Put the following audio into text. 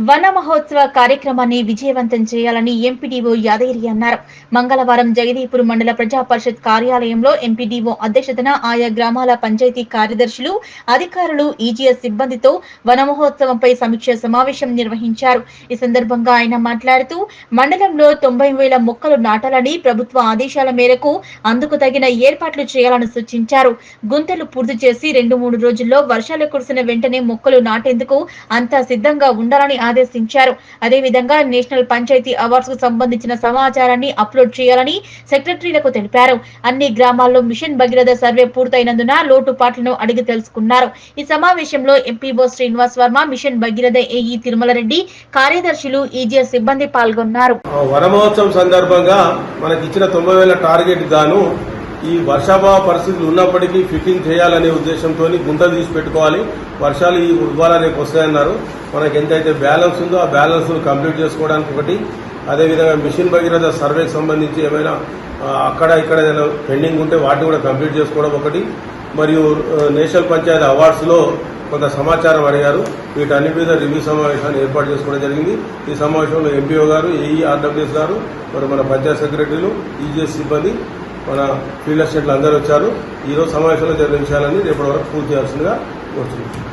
వన మహోత్సవ కార్యక్రమాన్ని విజయవంతం చేయాలని ఎంపీడీఓ యాదగిరి అన్నారు. మంగళవారం జగదీపూర్ మండల ప్రజా పరిషత్ కార్యాలయంలో ఎంపీడీఓ అధ్యక్షతన ఆయా గ్రామాల పంచాయతీ కార్యదర్శులు, అధికారులు, ఈజీఎస్ సిబ్బందితో వన మహోత్సవంపై సమీక్ష సమావేశం నిర్వహించారు. ఈ సందర్భంగా ఆయన మాట్లాడుతూ మండలంలో 90,000 మొక్కలు నాటాలని ప్రభుత్వ ఆదేశాల మేరకు అందుకు తగిన ఏర్పాట్లు చేయాలని సూచించారు. గుంతలు పూర్తి చేసి 2-3 రోజుల్లో వర్షాలు కురిసిన వెంటనే మొక్కలు నాటేందుకు అంతా సిద్ధంగా ఉండాలని ఆదేశించారు. అదేవిధంగా నేషనల్ పంచాయతీ అవార్డ్స్ కు సంబంధించిన సమాచారాన్ని అప్లోడ్ చేయాలని సెక్రటరీలకు తెలిపారు. అన్ని గ్రామాల్లో మిషన్ భగీరథ సర్వే పూర్తయినందున లోటుపాట్లను అడిగి తెలుసుకున్నారు. ఈ సమావేశంలో MPO Srinivas Varma, mission Bhagiratha AE Tirumala Reddy, కార్యదర్శులు, ఈజీఎస్ సిబ్బంది పాల్గొన్నారు. వన మహోత్సవం సందర్భంగా మనకి ఇచ్చిన 90,000 టార్గెట్ గాను ఈ వర్షాభావ పరిస్థితులు ఉన్నప్పటికీ ఫిట్టింగ్ చేయాలనే ఉద్దేశంతో గుంతలు తీసి పెట్టుకోవాలి. వర్షాలు ఈ ఉద్వాల రేపు వస్తాయన్నారు. మనకి ఎంతైతే బ్యాలెన్స్ ఉందో ఆ బ్యాలెన్స్ కంప్లీట్ చేసుకోవడానికి ఒకటి, అదేవిధంగా మిషన్ భగీరథ సర్వేకి సంబంధించి ఏమైనా అక్కడ ఇక్కడ ఏదైనా పెండింగ్ ఉంటే వాటిని కూడా కంప్లీట్ చేసుకోవడం ఒకటి, మరియు నేషనల్ పంచాయతీ అవార్డ్స్ లో కొంత సమాచారం అడిగారు. వీటన్నిటి మీద రివ్యూ సమావేశాన్ని ఏర్పాటు చేసుకోవడం జరిగింది. ఈ సమావేశంలో ఎంపీఓ గారు, ఏఈ ఆర్డబ్ల్యూఎస్ గారు, మరి మన పంచాయత్ సెక్రటరీలు, ఈజీఎస్ సిబ్బంది, మన ఫీల్డ్ అసిస్టెంట్లు అందరూ వచ్చారు. ఈరోజు సమావేశంలో జరిగిన విషయాలన్నీ రేపటి వరకు పూర్తి చేయాల్సిందిగా కోరుతున్నాం.